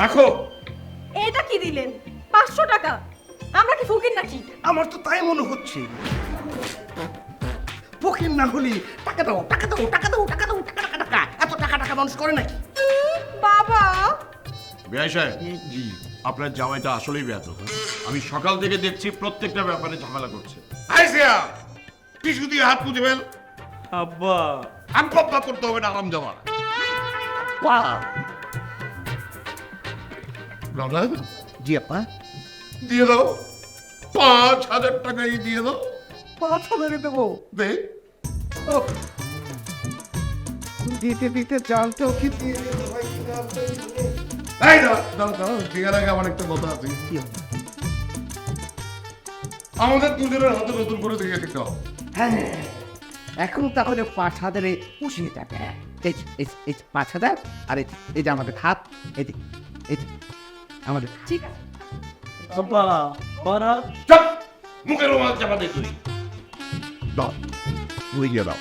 রাখো। এটা কি দিলেন? 500 টাকা? আমরা কি ফকির নাকি? আমার তো তাই মনে হচ্ছে। ফকির না হলি টাকা দাও, টাকা দাও, টাকা দাও, টাকা দাও, টাকা টাকা টাকা, এত টাকা টাকা মানুষ করে নাকি? বাবা, বেয়াই সাহেব, জি আপনার জামাইটা আসলেই বেয়াদব। আমি সকাল থেকে দেখছি প্রত্যেকটা ব্যাপারে ঝামেলা করছে। আইসিয়া টিস্যু দিয়ে হাত মুছে ফেল। আব্বা আব্বা করতে হবে না, আরাম জামা। দাদা, জি আপা। দিয়ে দাও, 5,000 টাকাই দিয়ে দাও। 5,000 দেবো? দে। দিতে দিতে চালটাও কি দিয়ে দিতে হয় কি না? এই দাও দাও দাও, দেওয়ার আগে আমার একটা কথা আছে। আমাদের দুজনের হাতে নতুন করে দিয়ে দিতে হবে। হ্যাঁ, এখন তাহলে 5,000-এ 80 টাকা। এই 5,000 আর এই যে আমাদের হাত, এই যে আমাদের। ঠিক আছে। আব্বা বারাত চুপ, মুখের রুমাল চাপা দে তুই। দাও, তুই গিয়ে দাও।